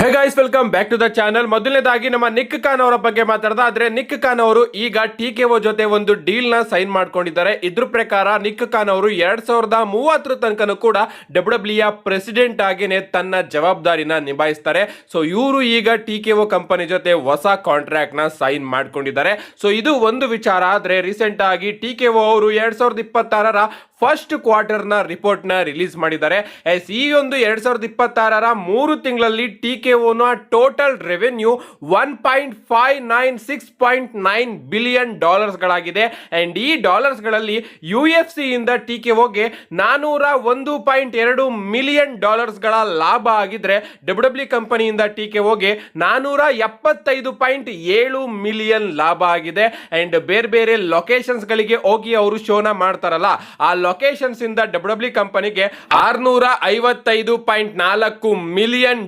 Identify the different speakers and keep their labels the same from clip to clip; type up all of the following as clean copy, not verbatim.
Speaker 1: Hey guys, welcome back to the channel. ಮೊದಲನೇದಾಗಿ ನಮ್ಮ Nick Khan ಅವರ ಬಗ್ಗೆ ಮಾತಾಡೋದಾದ್ರೆ, ನಿಕ್ ಖಾನ್ ಅವರು ಈಗ TKO ಜೊತೆ ಒಂದು ಡೀಲ್ ನ ಸೈನ್ ಮಾಡ್ಕೊಂಡಿದ್ದಾರೆ. ಇದ್ರ ಪ್ರಕಾರ ನಿಕ್ ಖಾನ್ ಅವರು 2030 ತನಕನೂ ಕೂಡ WWE ಪ್ರೆಸಿಡೆಂಟ್ ಆಗಿನೇ ತನ್ನ ಜವಾಬ್ದಾರಿನ ನಿಭಾಯಿಸ್ತಾರೆ. ಸೊ ಇವರು ಈಗ TKO ಕಂಪನಿ ಜೊತೆ ಹೊಸ ಕಾಂಟ್ರಾಕ್ಟ್ ನ ಸೈನ್ ಮಾಡ್ಕೊಂಡಿದ್ದಾರೆ. ಸೊ ಇದು ಒಂದು ವಿಚಾರ. ಆದ್ರೆ ರೀಸೆಂಟ್ ಆಗಿ TKO ಅವರು 2026ರ ಫಸ್ಟ್ ಕ್ವಾರ್ಟರ್ ನ ರಿಪೋರ್ಟ್ ನ ರಿಲೀಸ್ ಮಾಡಿದ್ದಾರೆ. ಈ ಒಂದು 2026ರ 3 ತಿಂಗಳಲ್ಲಿ TKO ನ ಟೋಟಲ್ ರೆವೆನ್ಯೂ $1.596.9 ಬಿಲಿಯನ್ ಗಳಾಗಿದೆ. ಅಂಡ್ ಈ ಡಾಲರ್ಸ್ ಗಳಲ್ಲಿ UFC ಇಂದ TKOಗೆ $401.2 ಮಿಲಿಯನ್ ಗಳ ಲಾಭ ಆಗಿದ್ರೆ, WWE ಕಂಪನಿಯಿಂದ TKOಗೆ $475.7 ಮಿಲಿಯನ್ ಲಾಭ ಆಗಿದೆ. ಅಂಡ್ ಬೇರೆ ಬೇರೆ ಲೊಕೇಶನ್ಸ್ ಗಳಿಗೆ ಹೋಗಿ ಅವರು ಶೋನ ಮಾಡ್ತಾರಲ್ಲ, ಆ ಲೊಕೇಶನ್ಸ್ ಇಂದ WWE ಕಂಪನಿಗೆ $655.4 ಮಿಲಿಯನ್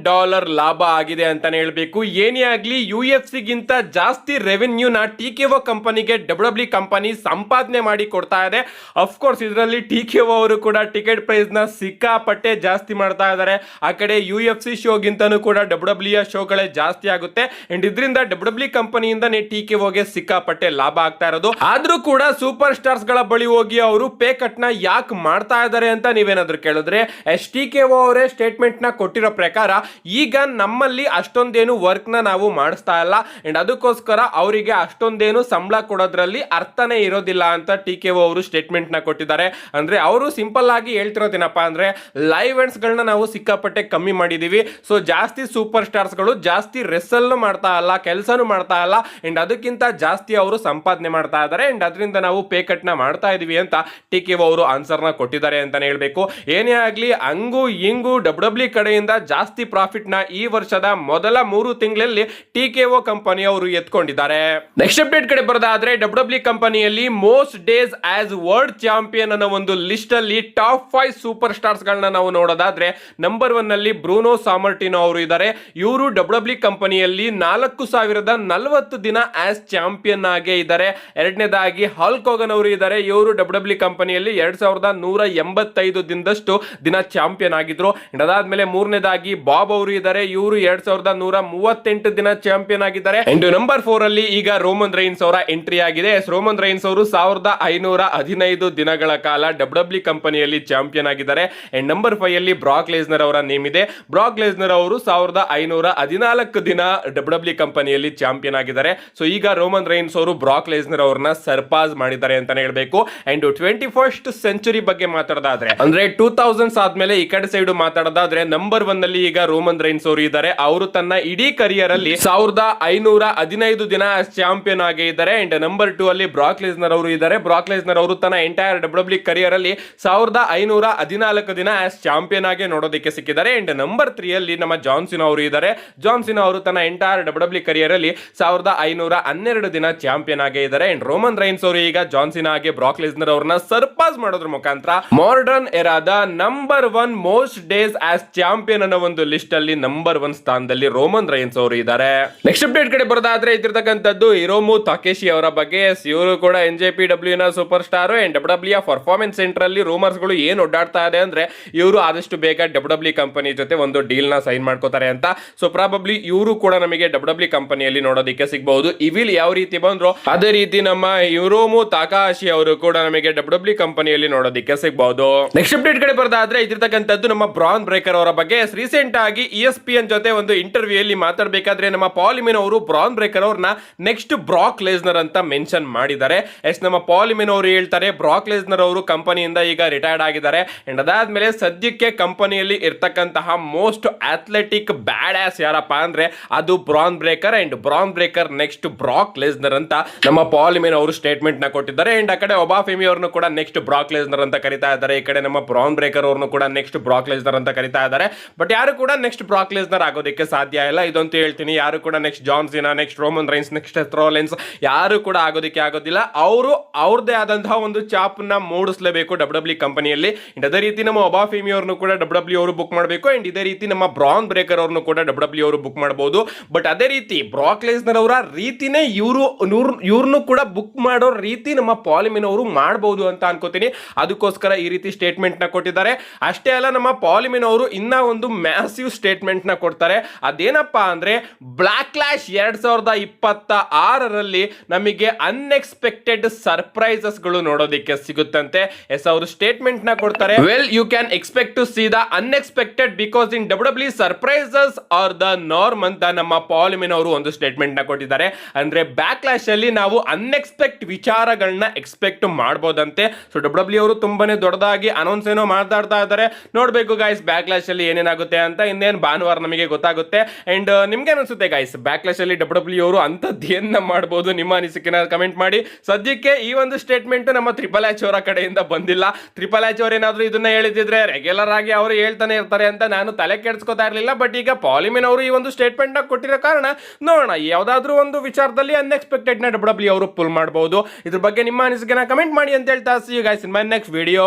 Speaker 1: ಲಾಭ ಆಗಿದೆ ಅಂತಾನೆ ಹೇಳ್ಬೇಕು. ಏನೇ ಆಗ್ಲಿ UFC ಗಿಂತ ಜಾಸ್ತಿ ರೆವೆನ್ಯೂ ನ TKO ಕಂಪನಿಗೆ WWE ಕಂಪನಿ ಸಂಪಾದನೆ ಮಾಡಿ ಕೊಡ್ತಾ ಇದೆ. ಅಫ್ಕೋರ್ಸ್ ಇದರಲ್ಲಿ TKO ಅವರು ಕೂಡ ಟಿಕೆಟ್ ಪ್ರೈಸ್ ನ ಸಿಕ್ಕಾಪಟ್ಟೆ ಜಾಸ್ತಿ ಮಾಡ್ತಾ ಇದ್ದಾರೆ. ಆ ಕಡೆ UFC ಶೋಗಿಂತನೂ ಕೂಡ WWE ಶೋಗಳೇ ಜಾಸ್ತಿ ಆಗುತ್ತೆ. ಅಂಡ್ ಇದರಿಂದ WWE ಕಂಪನಿಯಿಂದನೇ TKOಗೆ ಸಿಕ್ಕಾಪಟ್ಟೆ ಲಾಭ ಆಗ್ತಾ ಇರೋದು. ಆದ್ರೂ ಕೂಡ ಸೂಪರ್ ಸ್ಟಾರ್ಸ್ ಗಳ ಬಳಿ ಹೋಗಿ ಅವರು ಪೇ ಕಟ್ ನ ಯಾಕೆ ಮಾಡ್ತಾ ಇದ್ದಾರೆ ಅಂತ ನೀವೇನಾದ್ರೂ ಕೇಳಿದ್ರೆ, TKO ಅವರೇ ಸ್ಟೇಟ್ಮೆಂಟ್ ನ ಕೊಟ್ಟಿರೋ ಪ್ರಕಾರ ಈಗ ನಮ್ಮಲ್ಲಿ ಅಷ್ಟೊಂದೇನು ವರ್ಕ್ ನ ನಾವು ಮಾಡಿಸ್ತಾ ಇಲ್ಲ, ಅಂಡ್ ಅದಕ್ಕೋಸ್ಕರ ಅವರಿಗೆ ಅಷ್ಟೊಂದೇನು ಸಂಬಳ ಕೊಡೋದ್ರಲ್ಲಿ ಅರ್ಥನೇ ಇರೋದಿಲ್ಲ ಅಂತ TKO ಅವರು ಸ್ಟೇಟ್ಮೆಂಟ್ ನ ಕೊಟ್ಟಿದ್ದಾರೆ. ಅಂದ್ರೆ ಅವರು ಸಿಂಪಲ್ ಆಗಿ ಹೇಳ್ತಿರೋದೇನಪ್ಪಾ ಅಂದ್ರೆ, ಲೈವ್ ಇವೆಂಟ್ಸ್ ಗಳನ್ನ ನಾವು ಸಿಕ್ಕಾಪಟ್ಟೆ ಕಮ್ಮಿ ಮಾಡಿದೀವಿ. ಸೊ ಜಾಸ್ತಿ ಸೂಪರ್ ಸ್ಟಾರ್ಸ್ ಗಳು ಜಾಸ್ತಿ ರೆಸಲ್ ಮಾಡ್ತಾ ಇಲ್ಲ, ಕೆಲಸನೂ ಮಾಡ್ತಾ ಇಲ್ಲ, ಅಂಡ್ ಅದಕ್ಕಿಂತ ಜಾಸ್ತಿ ಅವರು ಸಂಪಾದನೆ ಮಾಡ್ತಾ ಇದ್ದಾರೆ. ಅಂಡ್ ಅದರಿಂದ ನಾವು ಪೇ ಕಟ್ ನ ಮಾಡ್ತಾ ಇದೀವಿ ಅಂತ TKO ಅವರು ಆನ್ಸರ್ ನ ಕೊಟ್ಟಿದ್ದಾರೆ ಅಂತಾನೆ ಹೇಳ್ಬೇಕು. ಏನೇ ಆಗ್ಲಿ ಹಂಗೂ ಹಿಂಗೂ WWE ಕಡೆಯಿಂದ ಜಾಸ್ತಿ ಪ್ರಾಫಿಟ್ ನ ಈ ವರ್ಷದ ಮೊದಲ 3 ತಿಂಗಳಲ್ಲಿ TKO ಕಂಪನಿ ಅವರು ಎತ್ಕೊಂಡಿದ್ದಾರೆ. ನೆಕ್ಸ್ಟ್ ಅಪ್ಡೇಟ್ ಕಡೆ ಬರೋದಾದ್ರೆ, WWE ಕಂಪನಿಯಲ್ಲಿ most days as world champion ಅನ್ನೋ ಒಂದು ಲಿಸ್ಟ್ ಅಲ್ಲಿ ಟಾಪ್ 5 ಸೂಪರ್ ಸ್ಟಾರ್ಸ್ ಗಳನ್ನ ನಾವು ನೋಡೋದಾದ್ರೆ, ನಂಬರ್ 1 ನಲ್ಲಿ ಬ್ರೂನೋ ಸಾಮರ್ಟಿನೋ ಅವರು ಇದ್ದಾರೆ. ಇವರು WWE ಕಂಪನಿಯಲ್ಲಿ 4040 ದಿನ ಆಸ್ ಚಾಂಪಿಯನ್ ಆಗೇ ಇದ್ದಾರೆ. ಎರಡನೇದಾಗಿ ಹಲ್ಕ್ ಹೋಗನ್ ಅವರು ಇದ್ದಾರೆ. ಇವರು WWE ಕಂಪನಿಯಲ್ಲಿ 2185 ದಿನದಷ್ಟು ದಿನ ಚಾಂಪಿಯನ್ ಆಗಿದ್ರು. ಅದಾದ್ಮೇಲೆ ಮೂರನೇದಾಗಿ ಬಾಬ್ ಅವರು ಇದ್ದಾರೆ. ಇವರು 2138 ದಿನ ಚಾಂಪಿಯನ್ ಆಗಿದ್ದಾರೆ. ಅಂಡ್ ನಂಬರ್ 4 ಅಲ್ಲಿ ಈಗ ರೋಮನ್ ರೈನ್ಸ್ ಅವರ ಎಂಟ್ರಿ ಆಗಿದೆ. ರೋಮನ್ ರೈನ್ಸ್ ಅವರು 1515 ದಿನಗಳ ಕಾಲ WWE ಕಂಪನಿಯಲ್ಲಿ ಚಾಂಪಿಯನ್ ಆಗಿದ್ದಾರೆ. ಅಂಡ್ ನಂಬರ್ 5 ಅಲ್ಲಿ ಬ್ರಾಕ್ ಲೆಸ್ನರ್ ಅವರ ನೇಮ್ ಇದೆ. ಬ್ರಾಕ್ ಲೆಸ್ನರ್ ಅವರು 1514 ದಿನ WWE ಕಂಪನಿಯಲ್ಲಿ ಚಾಂಪಿಯನ್ ಆಗಿದ್ದಾರೆ. ಸೊ ಈಗ ರೋಮನ್ ರೈನ್ಸ್ ಅವರು ಬ್ರಾಕ್ ಲೆಸ್ನರ್ ಅವರನ್ನ ಸರ್ಪಾಸ್ ಮಾಡಿದ್ದಾರೆ ಅಂತಾನೆ ಹೇಳ್ಬೇಕು. ಅಂಡ್ 21st ಸೆಂಚುರಿ ಬಗ್ಗೆ ಮಾತಾಡೋದಾದ್ರೆ, ಅಂದ್ರೆ 2000s ಆದ್ಮೇಲೆ ಈ ಕಡೆ ಸೈಡ್ ಮಾತಾಡೋದಾದ್ರೆ, ನಂಬರ್ 1 ಅಲ್ಲಿ ಈಗ ರೋಮನ್ ರೈನ್ಸ್ ಅವರು ಇದ್ದಾರೆ. ಅವರು ತನ್ನ ಇಡೀ ಕರಿಯರ್ ಅಲ್ಲಿ 1515 ದಿನ ಚಾಂಪಿಯನ್ ಆಗೇ ಇದ್ದಾರೆ. ಅಂಡ್ ನಂಬರ್ 2 ಅಲ್ಲಿ ಬ್ರಾಕ್ ಲೆಸ್ನರ್ ಅವರು ಇದ್ದಾರೆ. ಬ್ರಾಕ್ ಲೆಸ್ನರ್ ಅವರು ತನ್ನ ಎಂಟೈರ್ WWE ಕರಿಯರ್ ಅಲ್ಲಿ 1514 ದಿನ ಚಾಂಪಿಯನ್ ಆಗಿ ನೋಡೋದಕ್ಕೆ ಸಿಕ್ಕಿದ್ದಾರೆ. ಅಂಡ್ ನಂಬರ್ 3 ಅಲ್ಲಿ ನಮ್ಮ ಜಾನ್ ಸಿನಾ ಅವರು ಇದ್ದಾರೆ. ಜಾನ್ ಸಿನಾ ಅವರು ತನ್ನ ಎಂಟೈರ್ WWE ಕರಿಯರ್ ಅಲ್ಲಿ 1512 ದಿನ ಚಾಂಪಿಯನ್ ಆಗೇ ಇದ್ದಾರೆ. ಅಂಡ್ ರೋಮನ್ ರೈನ್ಸ್ ಅವರು ಈಗ ಜಾನ್ ಸಿನಾ ಆಗಿ ಬ್ರಾಕ್ ಲೆಸ್ನರ್ ಅವರನ್ನ ಸರ್ಪಾಸ್ ಮಾಡೋದ್ರ ಮುಖಾಂತರ ಮಾಡರ್ನ್ ಎರಾದ number 1 most days as champion ಅನ್ನೋ ಒಂದು ಲಿಸ್ಟ್ ಅಲ್ಲಿ ನಂಬರ್ 1 ಸ್ಥಾನದಲ್ಲಿ ರೋಮನ್ ರೈನ್ಸ್ ಅವರು ಇದ್ದಾರೆ. ನೆಕ್ಸ್ಟ್ ಅಪ್ಡೇಟ್ ಕಡೆ ಬರೋದಾದ್ರೆ, ಇದ್ದಿರ್ತಕ್ಕಂಥದ್ದು ಹಿರೋಮು ತಾಕೇಶಿ ಅವರ ಬಗ್ಗೆ. ಇವರು ಕೂಡ NJPW ನ super star. And WWE performance centre ಅಲ್ಲಿ ರೂಮರ್ಸ್ ಗಳು ಏನ್ ಓಡಾಡ್ತಾ ಇದೆ ಅಂದ್ರೆ, ಇವರು ಆದಷ್ಟು ಬೇಗ WWE ಕಂಪನಿ ಜೊತೆ ಒಂದು ಡೀಲ್ ನ ಸೈನ್ ಮಾಡ್ಕೋತಾರೆ ಅಂತ. ಸೊ ಪ್ರಾಬಬ್ಲಿ ಇವರು ಕೂಡ ನಮಗೆ WWE ಕಂಪನಿಯಲ್ಲಿ ನೋಡೋದಕ್ಕೆ ಸಿಗಬಹುದು. ಇವಿಲ್ ಯಾವ ರೀತಿ ಬಂದ್ರು ಅದೇ ರೀತಿ ನಮ್ಮ ಹಿರೋಮು ತಾಕಾಶಿ ಅವರು ಕೂಡ ನಮಗೆ WWE ಕಂಪನಿಯಲ್ಲಿ ನೋಡೋದಕ್ಕೆ ಸಿಗಬಹುದು. ನೆಕ್ಸ್ಟ್ ಅಪ್ಡೇಟ್ ಕಡೆ ಬರೋದಾದ್ರೆ, ಇದಿರ್ತಕ್ಕಂಥದ್ದು ನಮ್ಮ ಬ್ರಾನ್ ಬ್ರೇಕರ್ ಅವರ ಬಗ್ಗೆ. ರೀಸೆಂಟ್ ಆಗಿ ESPN ಜೊತೆ ಒಂದು ಇಂಟರ್ವ್ಯೂ ಅಲ್ಲಿ ಮಾತಾಡಬೇಕಾದ್ರೆ ನಮ್ಮ ಪಾಲಿಮಿನ್ ಅವರು ಬ್ರಾನ್ ಬ್ರೇಕರ್ ಅವ್ರನ್ನ ನೆಕ್ಸ್ಟ್ ಬ್ರಾಕ್ ಲೆಸ್ನರ್ ಅಂತ ಮೆನ್ಷನ್ ಮಾಡಿದ್ದಾರೆ. ನಮ್ಮ ಪಾಲಿಮಿನ್ ಅವರು ಹೇಳ್ತಾರೆ, ಬ್ರಾಕ್ ಲೆಸ್ನರ್ ಅವರು ಕಂಪನಿಯಿಂದ ಈಗ ರಿಟೈರ್ಡ್ ಆಗಿದ್ದಾರೆ. ಅಂಡ್ ಅದಾದ್ಮೇಲೆ ಸದ್ಯಕ್ಕೆ ಕಂಪನಿಯಲ್ಲಿ ಇರ್ತಕ್ಕಂತಹ ಮೋಸ್ಟ್ ಅಥ್ಲೆಟಿಕ್ ಬ್ಯಾಡ್ ಆಸ್ ಯಾರಪ್ಪ ಅಂದ್ರೆ ಅದು Bron Breakker. And Bron Breakker next Brock Lesnar ಅಂತ ನಮ್ಮ ಪಾಲಿಮಿನ್ ಅವರು ಸ್ಟೇಟ್ಮೆಂಟ್ ನ ಕೊಟ್ಟಿದ್ದಾರೆ. ಅಂಡ್ ಆ ಕಡೆ ಒಬಾಫೆಮಿ ಅವ್ರನ್ನು ಕೂಡ ನೆಕ್ಸ್ಟ್ ಬ್ರಾಕ್ ಲೆಸ್ನರ್ ಅಂತ ಕರಿತಾ ಇದ್ದಾರೆ. ಈ ಕಡೆ ನಮ್ಮ ಬ್ರಾನ್ ಬ್ರೇಕರ್ ಅವ್ರನ್ನು ಕೂಡ ನೆಕ್ಸ್ಟ್ ಬ್ರಾಕ್ ಲೆಸ್ನರ್ ಅಂತ ಕರಿತಾ ಇದ್ದಾರೆ. ಬಟ್ ಯಾರು ಕೂಡ ನೆಕ್ಸ್ಟ್ ಬ್ರಾಕ್ ಲೆಸ್ನರ್ ಆಗೋದಕ್ಕೆ ಸಾಧ್ಯ ಇಲ್ಲ, ಇದಂತೂ ಹೇಳ್ತೀನಿ. ಯಾರು ಕೂಡ next John Cena, next Roman Reigns, next Rollins ಯಾರು ಕೂಡ ಆಗೋದಕ್ಕೆ ಆಗೋದಿಲ್ಲ. ಅವರು ಅವ್ರದೇ ಆದಂತಹ ಒಂದು ಚಾಪ್ ನ ಮೂಡಿಸಲೇಬೇಕು WWE ಕಂಪನಿಯಲ್ಲಿ. ಅದೇ ರೀತಿ ನಮ್ಮ ಒಬಾಫೆಮಿ ಅವ್ರನ್ನು ಕೂಡ WWE ಅವರು ಬುಕ್ ಮಾಡಬೇಕು. ಅಂಡ್ ಇದೇ ರೀತಿ ನಮ್ಮ ಬ್ರಾನ್ ಬ್ರೇಕರ್ ಅವ್ರನ್ನು ಕೂಡ WWE ಅವರು ಬುಕ್ ಮಾಡಬಹುದು. ಬಟ್ ಅದೇ ರೀತಿ ಬ್ರಾಕ್ ಲೆಸ್ನರ್ ಅವರ ರೀತಿನೇ ಇವ್ರನ್ನು ಕೂಡ ಬುಕ್ ಮಾಡೋ ರೀತಿ ನಮ್ಮ ಪಾಲಿಮಿನ್ ಅವರು ಮಾಡಬಹುದು ಅಂತ ಅನ್ಕೋತೀನಿ. ಅದಕ್ಕೋಸ್ಕರ ಈ ರೀತಿ ಸ್ಟೇಟ್ಮೆಂಟ್ ನ ಕೊಟ್ಟಿದ್ದಾರೆ. ಅಷ್ಟೇ ಅಲ್ಲ, ನಮ್ಮ ಪಾಲಿಮಿನ್ ಅವರು ಇನ್ನ ಒಂದು ಮ್ಯಾಸಿವ್ ಸ್ಟೇಟ್ಮೆಂಟ್ ನ ಕೊಡ್ತಾರೆ. ಕೊಟ್ಟಿದ್ದಾರೆ. ಅದೇನಪ್ಪಾ ಅಂದ್ರೆ ಬ್ಯಾಕ್ಲಾಶ್ 2026ರಲ್ಲಿ ನಮಗೆ ಅನ್ಎಕ್ಸ್ಪೆಕ್ಟೆಡ್ ಸರ್ಪ್ರೈಸಸ್ ಗಳು ನೋಡೋದಕ್ಕೆ ಸಿಗುತ್ತಂತೆ. ಎಸ್, ಅವರು ಸ್ಟೇಟ್ಮೆಂಟ್ ನ ಕೊಡ್ತಾರೆ. Well, you can expect to see the unexpected because in W surprises are the norm ಅಂತ ನಮ್ಮ ಪಾಲ್ ಮಿನ್ ಅವರು ಒಂದು ಸ್ಟೇಟ್ಮೆಂಟ್ ನ ಕೊಟ್ಟಿದ್ದಾರೆ. ಅಂದ್ರೆ ಬ್ಯಾಕ್ಲಾಶ್ ಅಲ್ಲಿ ನಾವು ಅನ್ಎಕ್ಸ್ಪೆಕ್ಟ್ ವಿಚಾರಗಳನ್ನ ಎಕ್ಸ್ಪೆಕ್ಟ್ ಮಾಡಬಹುದಂತೆ. ಸೊ ಡಬ್ಲ್ಯೂ ಅವರು ತುಂಬಾನೇ ದೊಡ್ಡದಾಗಿ ಅನೌನ್ಸ್ ಏನೋ ಮಾತಾಡ್ತಾ ಇದ್ದಾರೆ. ನೋಡ್ಬೇಕು ಗೈಸ್ ಬ್ಯಾಕ್ಲಾಶ್ ಅಲ್ಲಿ ಏನೇನಾಗುತ್ತೆ ಅಂತ. ಇನ್ನೇನು ಭಾನುವಾರ ನಮಗೆ ಗೊತ್ತಾಗುತ್ತೆ. ಅಂಡ್ ನಿಮ್ಗೆ ಅನ್ಸುತ್ತೆ ಗೈಸ್ ಬ್ಯಾಕ್ಲಾಶ್ ಅಲ್ಲಿ ಡಬ್ಲ್ಯೂ ಅವರು ಅಂತದ್ದೇನ ಮಾಡಬಹುದು? ನಿಮ್ಮ ಅನಿಸಿಕೆನ ಕಮೆಂಟ್ ಮಾಡಿ. ಸದ್ಯಕ್ಕೆ ಈ ಒಂದು ಸ್ಟೇಟ್ಮೆಂಟ್ ನಮ್ಮ ಟ್ರಿಪಲ್ ಎಚ್ ಅವರ ಕಡೆಯಿಂದ ಬಂದಿಲ್ಲ. ಟ್ರಿಪಲ್ ಎಚ್ ಅವರು ಏನಾದ್ರು ಇದನ್ನ ಹೇಳಿದ್ರೆ ರೆಗ್ಯುಲರ್ ಆಗಿ ಅವರು ಹೇಳ್ತಾನೆ ಇರ್ತಾರೆ ಅಂತ ನಾನು ತಲೆ ಕೆಡಿಸ್ಕೊತಾ ಇರಲಿಲ್ಲ. ಬಟ್ ಈಗ ಪಾಲ್ ಮಿನ್ ಅವರು ಈ ಒಂದು ಸ್ಟೇಟ್ಮೆಂಟ್ ನ ಕೊಟ್ಟಿರೋ ಕಾರಣ ನೋಡೋಣ, ಯಾವ್ದಾದ್ರು ಒಂದು ವಿಚಾರದಲ್ಲಿ ಅನ್ಎಕ್ಸ್ಪೆಕ್ಟೆಡ್ ನ ಡಬ್ಲ್ಯೂ ಅವರು ಪುಲ್ ಮಾಡಬಹುದು. ಇದ್ರ ಬಗ್ಗೆ ನಿಮ್ಮ ಅನಿಸಿಕೆನ ಕಮೆಂಟ್ ಮಾಡಿ ಅಂತ ಹೇಳ್ತಾ see you guys in my next video.